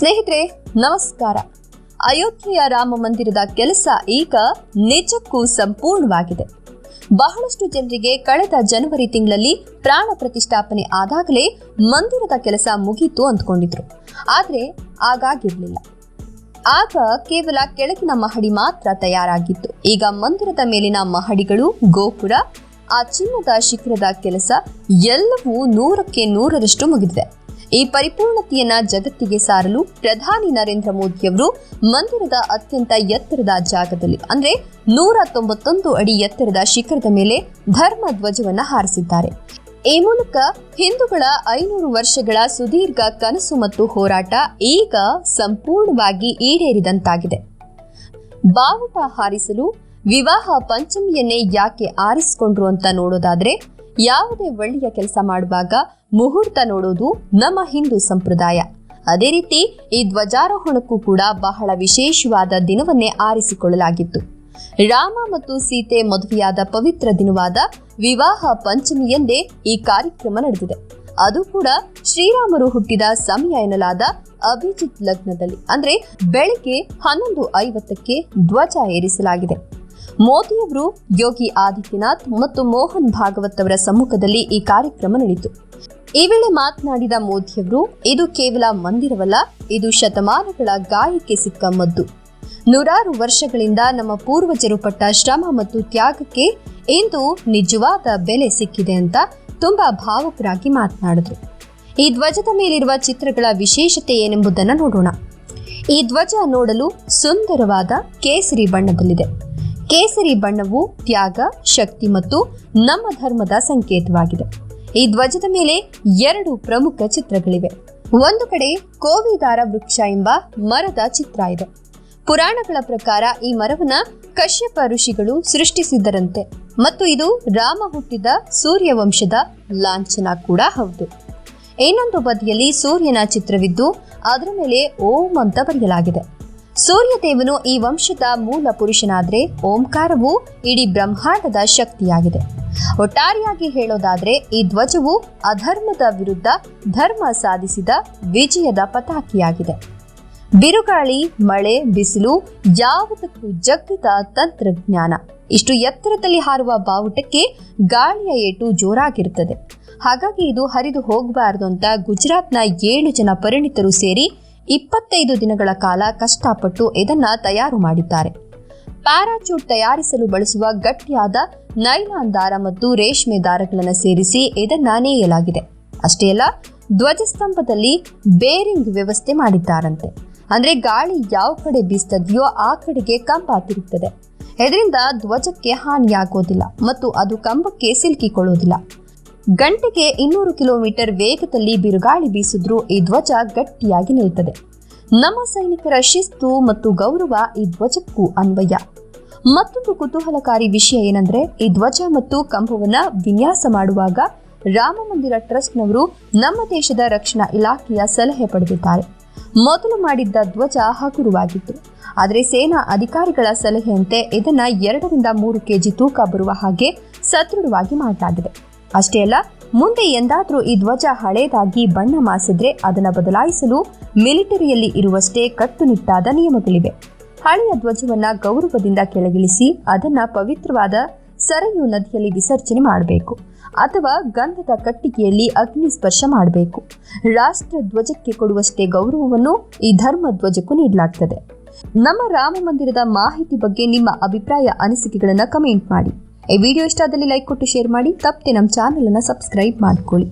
ಸ್ನೇಹಿತರೆ ನಮಸ್ಕಾರ. ಅಯೋಧ್ಯೆಯ ರಾಮ ಮಂದಿರದ ಕೆಲಸ ಈಗ ನಿಜಕ್ಕೂ ಸಂಪೂರ್ಣವಾಗಿದೆ. ಬಹಳಷ್ಟು ಜನರಿಗೆ ಕಳೆದ ಜನವರಿ ತಿಂಗಳಲ್ಲಿ ಪ್ರಾಣ ಪ್ರತಿಷ್ಠಾಪನೆ ಆದಾಗಲೇ ಮಂದಿರದ ಕೆಲಸ ಮುಗೀತು ಅಂದ್ಕೊಂಡಿದ್ರು. ಆದರೆ ಆಗಾಗಿರ್ಲಿಲ್ಲ. ಆಗ ಕೇವಲ ಕೆಳಗಿನ ಮಹಡಿ ಮಾತ್ರ ತಯಾರಾಗಿತ್ತು. ಈಗ ಮಂದಿರದ ಮೇಲಿನ ಮಹಡಿಗಳು, ಗೋಪುರ, ಆ ಚಿನ್ನದ ಶಿಖರದ ಕೆಲಸ ಎಲ್ಲವೂ 100ಕ್ಕೆ 100ರಷ್ಟು ಮುಗಿದಿದೆ. ಈ ಪರಿಪೂರ್ಣತೆಯನ್ನ ಜಗತ್ತಿಗೆ ಸಾರಲು ಪ್ರಧಾನಿ ನರೇಂದ್ರ ಮೋದಿಯವರು ಮಂದಿರದ ಅತ್ಯಂತ ಎತ್ತರದ ಜಾಗದಲ್ಲಿ ಅಂದ್ರೆ 191 ಅಡಿ ಎತ್ತರದ ಶಿಖರದ ಮೇಲೆ ಧರ್ಮ ಧ್ವಜವನ್ನ ಹಾರಿಸಿದ್ದಾರೆ. ಈ ಮೂಲಕ ಹಿಂದೂಗಳ 500 ವರ್ಷಗಳ ಸುದೀರ್ಘ ಕನಸು ಮತ್ತು ಹೋರಾಟ ಈಗ ಸಂಪೂರ್ಣವಾಗಿ ಈಡೇರಿದಂತಾಗಿದೆ. ಬಾವುಟ ಹಾರಿಸಲು ವಿವಾಹ ಪಂಚಮಿಯನ್ನೇ ಯಾಕೆ ಆರಿಸಿಕೊಂಡ್ರು ಅಂತ ನೋಡೋದಾದ್ರೆ, ಯಾವುದೇ ಒಳ್ಳೆಯ ಕೆಲಸ ಮಾಡುವಾಗ ಮುಹೂರ್ತ ನೋಡೋದು ನಮ್ಮ ಹಿಂದೂ ಸಂಪ್ರದಾಯ. ಅದೇ ರೀತಿ ಈ ಧ್ವಜಾರೋಹಣಕ್ಕೂ ಕೂಡ ಬಹಳ ವಿಶೇಷವಾದ ದಿನವನ್ನೇ ಆರಿಸಿಕೊಳ್ಳಲಾಗಿತ್ತು. ರಾಮ ಮತ್ತು ಸೀತೆ ಮದುವೆಯಾದ ಪವಿತ್ರ ದಿನವಾದ ವಿವಾಹ ಪಂಚಮಿಯಂದೇ ಈ ಕಾರ್ಯಕ್ರಮ ನಡೆದಿದೆ. ಅದು ಕೂಡ ಶ್ರೀರಾಮರು ಹುಟ್ಟಿದ ಸಮಯ ಎನ್ನಲಾದ ಅಭಿಜಿತ್ ಲಗ್ನದಲ್ಲಿ, ಅಂದ್ರೆ ಬೆಳಿಗ್ಗೆ 11:50ಕ್ಕೆ ಧ್ವಜ ಏರಿಸಲಾಗಿದೆ. ಮೋದಿಯವರು ಯೋಗಿ ಆದಿತ್ಯನಾಥ್ ಮತ್ತು ಮೋಹನ್ ಭಾಗವತ್ ಅವರ ಸಮ್ಮುಖದಲ್ಲಿ ಈ ಕಾರ್ಯಕ್ರಮ ನಡೆಯಿತು. ಈ ವೇಳೆ ಮಾತನಾಡಿದ ಮೋದಿಯವರು, ಇದು ಕೇವಲ ಮಂದಿರವಲ್ಲ, ಇದು ಶತಮಾನಗಳ ಗಾಯಕ್ಕೆ ಸಿಕ್ಕ ಮದ್ದು. 100 ವರ್ಷಗಳಿಂದ ನಮ್ಮ ಪೂರ್ವಜರು ಪಟ್ಟ ಶ್ರಮ ಮತ್ತು ತ್ಯಾಗಕ್ಕೆ ಇಂದು ನಿಜವಾದ ಬೆಲೆ ಸಿಕ್ಕಿದೆ ಅಂತ ತುಂಬಾ ಭಾವುಕರಾಗಿ ಮಾತನಾಡಿದ್ರು. ಈ ಧ್ವಜದ ಮೇಲಿರುವ ಚಿತ್ರಗಳ ವಿಶೇಷತೆ ಏನೆಂಬುದನ್ನು ನೋಡೋಣ. ಈ ಧ್ವಜ ನೋಡಲು ಸುಂದರವಾದ ಕೇಸರಿ ಬಣ್ಣದಲ್ಲಿದೆ. ಕೇಸರಿ ಬಣ್ಣವು ತ್ಯಾಗ, ಶಕ್ತಿ ಮತ್ತು ನಮ್ಮ ಧರ್ಮದ ಸಂಕೇತವಾಗಿದೆ. ಈ ಧ್ವಜದ ಮೇಲೆ 2 ಪ್ರಮುಖ ಚಿತ್ರಗಳಿವೆ. ಒಂದು ಕಡೆ ಕೋವಿದಾರ ವೃಕ್ಷ ಎಂಬ ಮರದ ಚಿತ್ರ ಇದೆ. ಪುರಾಣಗಳ ಪ್ರಕಾರ ಈ ಮರವನ್ನ ಕಶ್ಯಪ ಋಷಿಗಳು ಸೃಷ್ಟಿಸಿದ್ದರಂತೆ ಮತ್ತು ಇದು ರಾಮ ಹುಟ್ಟಿದ ಸೂರ್ಯವಂಶದ ಲಾಂಛನ ಕೂಡ ಹೌದು. ಇನ್ನೊಂದು ಬದಿಯಲ್ಲಿ ಸೂರ್ಯನ ಚಿತ್ರವಿದ್ದು ಅದರ ಮೇಲೆ ಓಂ ಅಂತ ಬರೆಯಲಾಗಿದೆ. ಸೂರ್ಯದೇವನು ಈ ವಂಶದ ಮೂಲ ಪುರುಷನಾದ್ರೆ ಓಂಕಾರವು ಇಡೀ ಬ್ರಹ್ಮಾಂಡದ ಶಕ್ತಿಯಾಗಿದೆ. ಒಟ್ಟಾರೆಯಾಗಿ ಹೇಳೋದಾದ್ರೆ ಈ ಧ್ವಜವು ಅಧರ್ಮದ ವಿರುದ್ಧ ಧರ್ಮ ಸಾಧಿಸಿದ ವಿಜಯದ ಪತಾಕಿಯಾಗಿದೆ. ಬಿರುಗಾಳಿ, ಮಳೆ, ಬಿಸಿಲು ಯಾವುದಕ್ಕೂ ಜಗ್ಗದ ತಂತ್ರಜ್ಞಾನ. ಇಷ್ಟು ಎತ್ತರದಲ್ಲಿ ಹಾರುವ ಬಾವುಟಕ್ಕೆ ಗಾಳಿಯ ಏಟು ಜೋರಾಗಿರುತ್ತದೆ. ಹಾಗಾಗಿ ಇದು ಹರಿದು ಹೋಗಬಾರದು ಅಂತ ಗುಜರಾತ್ನ 7 ಜನ ಪರಿಣಿತರು ಸೇರಿ 25 ದಿನಗಳ ಕಾಲ ಕಷ್ಟಪಟ್ಟು ಇದನ್ನ ತಯಾರು ಮಾಡಿದ್ದಾರೆ. ಪ್ಯಾರಾಚೂಟ್ ತಯಾರಿಸಲು ಬಳಸುವ ಗಟ್ಟಿಯಾದ ನೈಲಾನ್ ದಾರ ಮತ್ತು ರೇಷ್ಮೆ ದಾರಗಳನ್ನು ಸೇರಿಸಿ ಇದನ್ನ ನೇಯಲಾಗಿದೆ. ಅಷ್ಟೇ ಅಲ್ಲ, ಧ್ವಜಸ್ತಂಭದಲ್ಲಿ ಬೇರಿಂಗ್ ವ್ಯವಸ್ಥೆ ಮಾಡಿದ್ದಾರಂತೆ. ಅಂದ್ರೆ ಗಾಳಿ ಯಾವ ಕಡೆ ಬೀಸ್ತದೆಯೋ ಆ ಕಡೆಗೆ ಕಂಬ ತಿರುಗ್ತದೆ. ಇದರಿಂದ ಧ್ವಜಕ್ಕೆ ಹಾನಿಯಾಗೋದಿಲ್ಲ ಮತ್ತು ಅದು ಕಂಬಕ್ಕೆ ಸಿಲುಕಿಕೊಳ್ಳೋದಿಲ್ಲ. ಗಂಟೆಗೆ 200 ಕಿಲೋಮೀಟರ್ ವೇಗದಲ್ಲಿ ಬಿರುಗಾಳಿ ಬೀಸಿದ್ರೂ ಈ ಧ್ವಜ ಗಟ್ಟಿಯಾಗಿ ನಿಲ್ತದೆ. ನಮ್ಮ ಸೈನಿಕರ ಶಿಸ್ತು ಮತ್ತು ಗೌರವ ಈ ಧ್ವಜಕ್ಕೂ ಅನ್ವಯ. ಮತ್ತೊಂದು ಕುತೂಹಲಕಾರಿ ವಿಷಯ ಏನಂದ್ರೆ, ಈ ಧ್ವಜ ಮತ್ತು ಕಂಬವನ್ನ ವಿನ್ಯಾಸ ಮಾಡುವಾಗ ರಾಮ ಮಂದಿರ ಟ್ರಸ್ಟ್ನವರು ನಮ್ಮ ದೇಶದ ರಕ್ಷಣಾ ಇಲಾಖೆಯ ಸಲಹೆ ಪಡೆದಿದ್ದಾರೆ. ಮೊದಲು ಮಾಡಿದ್ದ ಧ್ವಜ ಹಗುರವಾಗಿತ್ತು. ಆದರೆ ಸೇನಾ ಅಧಿಕಾರಿಗಳ ಸಲಹೆಯಂತೆ ಇದನ್ನ 2ರಿಂದ 3 ಕೆಜಿ ತೂಕ ಬರುವ ಹಾಗೆ ಸದೃಢವಾಗಿ ಮಾಡಲಾಗಿದೆ. ಅಷ್ಟೇ ಅಲ್ಲ, ಮುಂದೆ ಎಂದಾದ್ರೂ ಈ ಧ್ವಜ ಹಳೇದಾಗಿ ಬಣ್ಣ ಮಾಸಿದ್ರೆ ಅದನ್ನ ಬದಲಾಯಿಸಲು ಮಿಲಿಟರಿಯಲ್ಲಿ ಇರುವಷ್ಟೇ ಕಟ್ಟುನಿಟ್ಟಾದ ನಿಯಮಗಳಿವೆ. ಹಳೆಯ ಧ್ವಜವನ್ನ ಗೌರವದಿಂದ ಕೆಳಗಿಳಿಸಿ ಅದನ್ನ ಪವಿತ್ರವಾದ ಸರಯೂ ನದಿಯಲ್ಲಿ ವಿಸರ್ಜನೆ ಮಾಡಬೇಕು ಅಥವಾ ಗಂಧದ ಕಟ್ಟಿಗೆಯಲ್ಲಿ ಅಗ್ನಿ ಸ್ಪರ್ಶ ಮಾಡಬೇಕು. ರಾಷ್ಟ್ರ ಧ್ವಜಕ್ಕೆ ಕೊಡುವಷ್ಟೇ ಗೌರವವನ್ನು ಈ ಧರ್ಮ ಧ್ವಜಕ್ಕೂ ನೀಡಲಾಗ್ತದೆ. ನಮ್ಮ ರಾಮ ಮಂದಿರದ ಮಾಹಿತಿ ಬಗ್ಗೆ ನಿಮ್ಮ ಅಭಿಪ್ರಾಯ, ಅನಿಸಿಕೆಗಳನ್ನ ಕಮೆಂಟ್ ಮಾಡಿ. ಈ ವಿಡಿಯೋ ಇಷ್ಟ ಆದಲ್ಲಿ ಲೈಕ್ ಕೊಟ್ಟು ಶೇರ್ ಮಾಡಿ. ತಪ್ಪದೆ ನಮ್ಮ ಚಾನೆಲ್ ಅನ್ನು ಸಬ್ಸ್ಕ್ರೈಬ್ ಮಾಡ್ಕೊಳ್ಳಿ.